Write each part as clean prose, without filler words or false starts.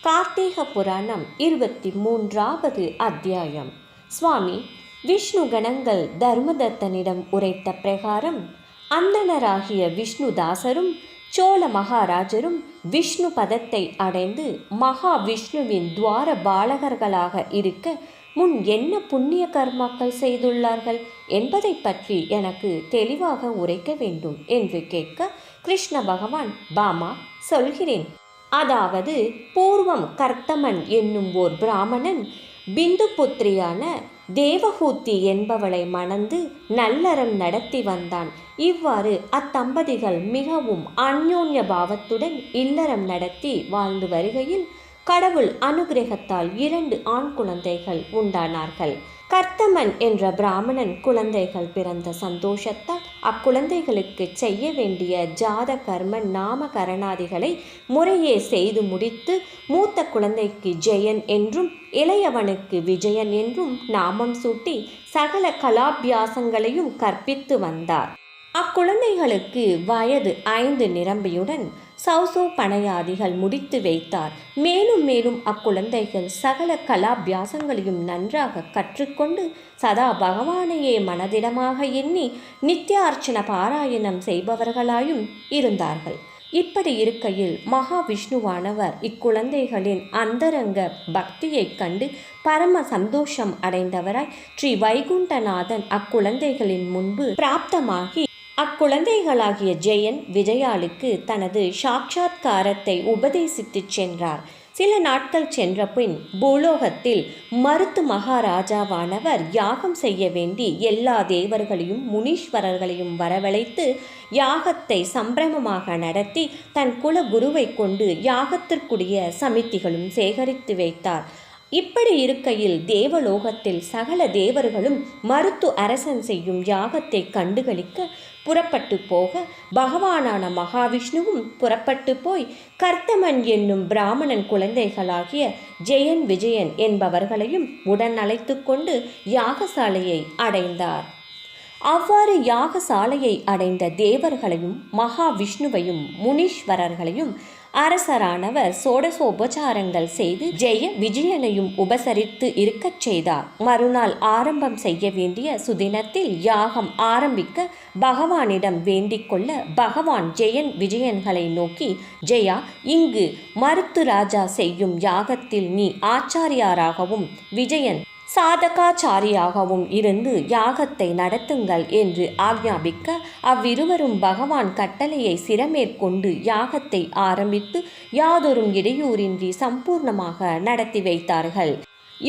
கார்த்திக புராணம் 23வது அத்தியாயம். சுவாமி விஷ்ணு கணங்கள் தர்மதத்தனிடம் உரைத்த பிரகாரம் அந்தணராகிய விஷ்ணுதாசரும் சோழ மகாராஜரும் விஷ்ணு பதத்தை அடைந்து மகாவிஷ்ணுவின் துவார பாலகர்களாக இருக்க முன் என்ன புண்ணிய கர்மாக்கள் செய்துள்ளார்கள் என்பதை பற்றி எனக்கு தெளிவாக உரைக்க வேண்டும் என்று கேட்க கிருஷ்ண பகவான், பாமா, சொல்கிறேன். அதாவது பூர்வம் கர்த்தமன் என்னும் ஓர் பிராமணன் பிந்து புத்திரியான தேவஹூத்தி என்பவளை மணந்து நல்லறம் நடத்தி வந்தான். இவ்வாறு அத்தம்பதிகள் மிகவும் அந்யோன்ய பாவத்துடன் இல்லறம் நடத்தி வாழ்ந்து வருகையில் கடவுள் அனுகிரகத்தால் 2 ஆண் குழந்தைகள் உண்டானார்கள். கர்த்தமன் என்ற பிராமணன் குழந்தைகள் பிறந்த சந்தோஷத்தால் அக்குழந்தைகளுக்கு செய்ய வேண்டிய ஜாத கர்ம நாமகரணாதிகளை முறையே செய்து முடித்து மூத்த குழந்தைக்கு ஜெயன் என்றும் இளையவனுக்கு விஜயன் என்றும் நாமம் சூட்டி சகல கலாபியாசங்களையும் கற்பித்து வந்தார். அக்குழந்தைகளுக்கு வயது 5 நிரம்பியுடன் சௌசோ பனையாதிகள் முடித்து வைத்தார். மேலும் அக்குழந்தைகள் சகல கலாபியாசங்களையும் நன்றாக கற்றுக்கொண்டு சதா பகவானையே மனதிடமாக எண்ணி நித்தியார்ச்சன பாராயணம் செய்பவர்களாயும் இருந்தார்கள். இப்படி இருக்கையில் மகாவிஷ்ணுவானவர் இக்குழந்தைகளின் அந்தரங்க பக்தியைக் கண்டு பரம சந்தோஷம் அடைந்தவராய் ஸ்ரீ வைகுண்டநாதன் அக்குழந்தைகளின் முன்பு பிராப்தமாகி அக்குழந்தைகளாகிய ஜெயன் விஜயாளுக்கு தனது சாட்சாத்காரத்தை உபதேசித்து சென்றார். சில நாட்கள் சென்ற பின் பூலோகத்தில் மருத்து மகாராஜாவானவர் யாகம் செய்ய வேண்டி எல்லா தேவர்களையும் முனீஸ்வரர்களையும் வரவழைத்து யாகத்தை சம்பிரமமாக நடத்தி தன் குல குருவை கொண்டு யாகத்திற்குரிய சமித்திகளும் சேகரித்து வைத்தார். இப்படி இருக்கையில் தேவலோகத்தில் சகல தேவர்களும் மருத்து அரசன் செய்யும் யாகத்தை கண்டுகளிக்க புறப்பட்டு போக பகவானான மகாவிஷ்ணுவும் புறப்பட்டு போய் கர்த்தமன் என்னும் பிராமணன் குழந்தைகளாகிய ஜெயன் விஜயன் என்பவர்களையும் உடன் அழைத்து கொண்டு யாகசாலையை அடைந்தார். அவ்வாறு யாகசாலையை அடைந்த தேவர்களையும் மகாவிஷ்ணுவையும் முனீஸ்வரர்களையும் அரசரானவர் சோடசோபச்சாரங்கள் செய்து ஜெய விஜயனையும் உபசரித்து இருக்கச் செய்தார். மறுநாள் ஆரம்பம் செய்ய வேண்டிய சுதினத்தில் யாகம் ஆரம்பிக்க பகவானிடம் வேண்டிக் கொள்ள பகவான் ஜெயன் விஜயன்களை நோக்கி, ஜெயா, இங்கு மருத்து ராஜா செய்யும் யாகத்தில் நீ ஆச்சாரியாராகவும் விஜயன் சாதகாச்சாரியாகவும் இருந்து யாகத்தை நடத்துங்கள் என்று ஆக்ஞாபிக்க அவ்விருவரும் பகவான் கட்டளையை சிரமேற்கொண்டு யாகத்தை ஆரம்பித்து யாதொரும் இடையூறின்றி சம்பூர்ணமாக நடத்தி வைத்தார்கள்.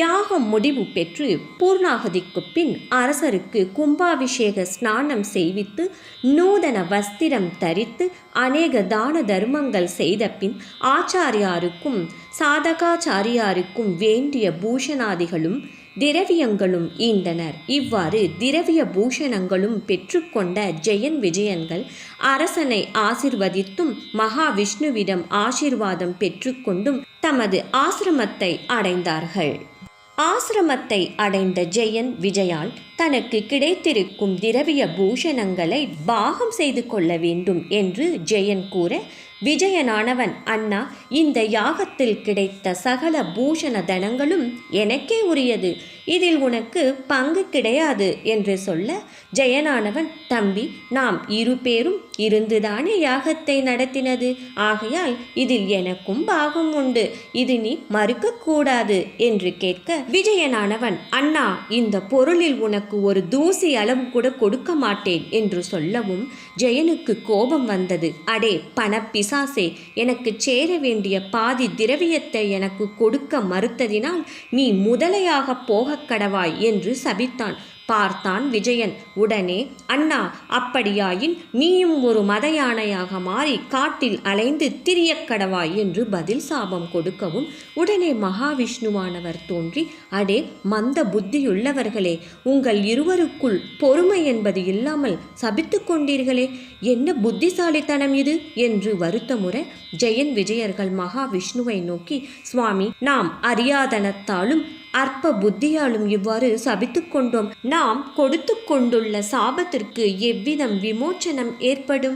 யாகம் முடிவு பெற்று பூர்ணாகதிக்கு பின் அரசருக்கு கும்பாபிஷேக ஸ்நானம் செய்வித்து நூதன வஸ்திரம் தரித்து அநேக தான தர்மங்கள் செய்த பின் ஆச்சாரியாருக்கும் சாதகாச்சாரியாருக்கும் வேண்டிய பூஷணாதிகளும் திரவியங்களும் ஈந்தனர். இவ்வாறு திரவிய பூஷணங்களும் பெற்றுக்கொண்ட ஜெயன் விஜயன்கள் அரசனை ஆசிர்வதித்தும் மகாவிஷ்ணுவிடம் ஆசீர்வாதம் பெற்றுக்கொண்டும் தமது ஆசிரமத்தை அடைந்தார்கள். ஆசிரமத்தை அடைந்த ஜெயன் விஜயால் தனக்கு கிடைத்திருக்கும் திரவிய பூஷணங்களை பாகம் செய்து கொள்ள வேண்டும் என்று ஜெயன் கூற, விஜயனானவன், அண்ணா, இந்த யாகத்தில் கிடைத்த சகல பூஷண தனங்களும் எனக்கே உரியது, இதில் உனக்கு பங்கு கிடையாது என்று சொல்ல, ஜெயனானவன், தம்பி, நாம் 2 பேரும் இருந்துதானே யாகத்தை நடத்தினது, ஆகையால் இதில் எனக்கும் பாகம் உண்டு, இது நீ மறுக்கக்கூடாது என்று கேட்க, விஜயனானவன், அண்ணா, இந்த பொருளில் உனக்கு ஒரு தூசி அளவு கூட கொடுக்க மாட்டேன் என்று சொல்லவும் ஜெயனுக்கு கோபம் வந்தது. அடே பணப்பிசாசே, எனக்கு சேர வேண்டிய பாதி திரவியத்தை எனக்கு கொடுக்க மறுத்ததினால் நீ முதலையாக போக கடவாய் என்று சபித்தான். பார்த்தான் விஜயன். உடனே, அண்ணா, அப்படியாயின் நீயும் ஒரு மத யானையாக மாறி காட்டில் அலைந்து திரியக்கடவாய் என்று பதில் சாபம் கொடுக்கவும் உடனே மகாவிஷ்ணுவானவர் தோன்றி, அடே மந்த புத்தியுள்ளவர்களே, உங்கள் இருவருக்குள் பொறுமை என்பது இல்லாமல் சபித்து கொண்டீர்களே, என்ன புத்திசாலித்தனம் இது என்று வருத்தமுற ஜெயன் விஜயர்கள் மகாவிஷ்ணுவை நோக்கி, சுவாமி, நாம் அறியாதனத்தாலும் அற்ப புத்தியாலும் இவ்வாறு சபித்து கொண்டோம். நாம் கொடுத்து கொண்டுள்ள சாபத்திற்கு எவ்விதம் விமோச்சனம் ஏற்படும்?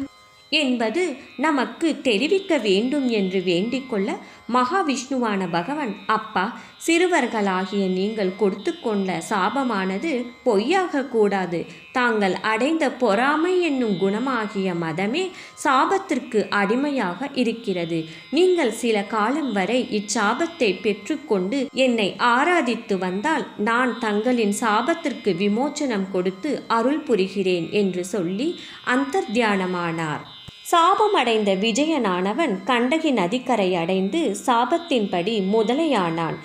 என்பது நமக்கு தெரிவிக்க வேண்டும் என்று வேண்டிக்கொள்ள மகாவிஷ்ணுவான பகவான், அப்பா, சிறுவர்களாகிய நீங்கள் கொடுத்து கொண்ட சாபமானது பொய்யாக கூடாது. தாங்கள் அடைந்த பொறாமை என்னும் குணமாகிய மதமே சாபத்திற்கு அடிமையாக இருக்கிறது. நீங்கள் சில காலம் வரை இச்சாபத்தை பெற்றுக்கொண்டு என்னை ஆராதித்து வந்தால் நான் தங்களின் சாபத்திற்கு விமோச்சனம் கொடுத்து அருள் புரிகிறேன் என்று சொல்லி அந்தர்த்தியானமானார். சாபமடைந்த விஜயனானவன் கண்டகி நதிக்கரை அடைந்து சாபத்தின்படி முதலையானான்.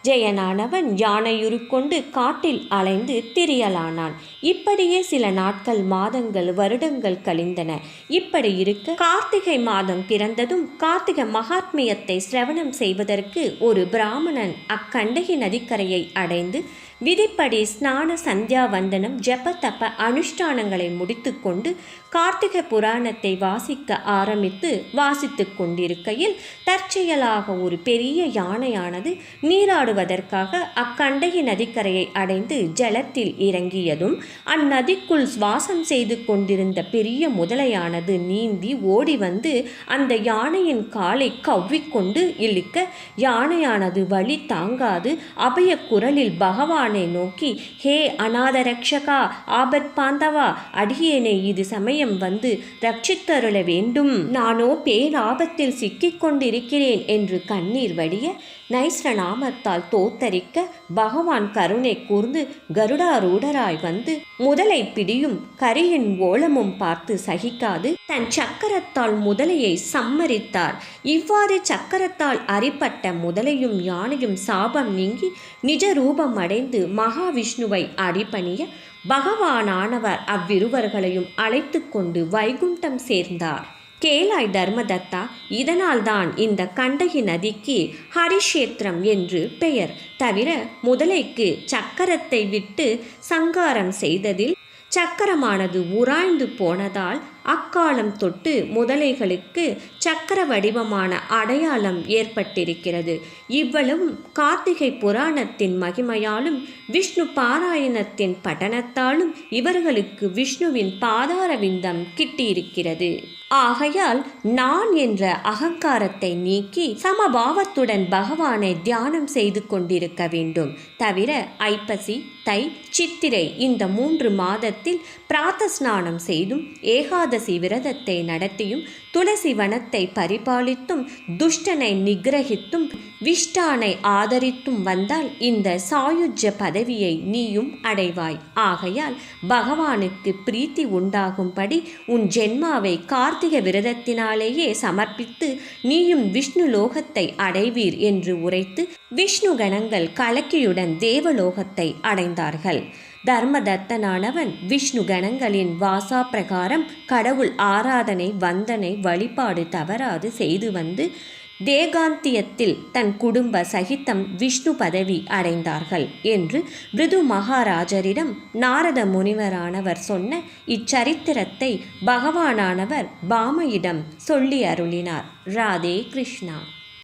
ஜெயனானவன் யானையுருக்கொண்டு காட்டில் அலைந்து திரியலானான். இப்படியே சில நாட்கள், மாதங்கள், வருடங்கள் கழிந்தன. இப்படி இருக்க கார்த்திகை மாதம் பிறந்ததும் கார்த்திகை மகாத்மியத்தை சிரவணம் செய்வதற்கு ஒரு பிராமணன் அக்கண்டகி நதிக்கரையை அடைந்து விதிப்படி ஸ்நான சந்தியா வந்தனம் ஜப தப்ப அனுஷ்டானங்களை முடித்து கொண்டு கார்த்திகை புராணத்தை வாசிக்க ஆரம்பித்து வாசித்து கொண்டிருக்கையில் தற்செயலாக ஒரு பெரிய யானையானது நீராடுவதற்காக அக்கண்டகி நதிக்கரையை அடைந்து ஜலத்தில் இறங்கியதும் அந்நதிக்குள் சுவாசம் செய்து கொண்டிருந்த பெரிய முதலையானது நீந்தி ஓடி வந்து அந்த யானையின் காலை கவ்விக்கொண்டு இழுக்க யானையானது வலி தாங்காது அபய குரலில் பகவானை நோக்கி, ஹே அநாத ரக்ஷகா, ஆபத் பாந்தவா, அடியேனை இது சமயம் வந்து ரட்சித்தருள வேண்டும், நானோ பேராபத்தில் சிக்கிக் கொண்டிருக்கிறேன் என்று கண்ணீர் வடிய நைஸ்ரநாமத்தால் தோத்தரிக்க பகவான் கருணை கூர்ந்து கருடாரூடராய் வந்து முதலை பிடியும் கரியின் ஓலமும் பார்த்து சகிக்காது தன் சக்கரத்தால் முதலையை சம்மரித்தார். இவ்வாறு சக்கரத்தால் அரிப்பட்ட முதலையும் யானையும் சாபம் நீங்கி நிஜ ரூபம் அடைந்து மகாவிஷ்ணுவை அடிபணிய பகவானானவர் அவ்விருவர்களையும் அழைத்து கொண்டு வைகுண்டம் சேர்ந்தார். கேளாய் தர்மதத்தா, இதனால்தான் இந்த கண்டகி நதிக்கு ஹரிஷேத்திரம் என்று பெயர். தவிர முதலைக்கு சக்கரத்தை விட்டு சங்காரம் செய்ததில் சக்கரமானது உராய்ந்து போனதால் அக்காலம் தொட்டு முதலைகளுக்கு சக்கர வடிவமான அடையாளம் ஏற்பட்டிருக்கிறது. இவ்வளவும் கார்த்திகை புராணத்தின் மகிமையாலும் விஷ்ணு பாராயணத்தின் பட்டணத்தாலும் இவர்களுக்கு விஷ்ணுவின் பாதாரவிந்தம் கிட்டியிருக்கிறது. ஆகையால் நான் என்ற அகங்காரத்தை நீக்கி சமபாவத்துடன் பகவானை தியானம் செய்து கொண்டிருக்க வேண்டும். தவிர ஐப்பசி, தை, சித்திரை இந்த 3 மாதத்தில் பிராத்த ஸ்நானம் செய்தும் ஏகாதசி விரதத்தை நடத்தியும் துளசி வனத்தை பரிபாலித்தும் துஷ்டனை நிகிரகித்தும் விஷ்டானை ஆதரித்தும் வந்தால் இந்த சாயுஜ்ய பதவியை நீயும் அடைவாய். ஆகையால் பகவானுக்கு பிரீத்தி உண்டாகும்படி உன் ஜென்மாவை கார்த்திகை விரதத்தினாலேயே சமர்ப்பித்து நீயும் விஷ்ணு லோகத்தை அடைவீர் என்று உரைத்து விஷ்ணு கணங்கள் கலக்கியுடன் தேவலோகத்தை அடைந்தார்கள். தர்மதத்தனானவன் விஷ்ணு கணங்களின் வாசா பிரகாரம் கடவுள் ஆராதனை, வந்தனை, வழிபாடு தவறாது செய்து வந்து தேகாந்தியத்தில் தன் குடும்ப சகிதம் விஷ்ணு பதவி அடைந்தார்கள் என்று பிருது மகாராஜரிடம் நாரத முனிவரானவர் சொன்ன இச்சரித்திரத்தை பகவானானவர் பாமையிடம் சொல்லி அருளினார். ராதே கிருஷ்ணா.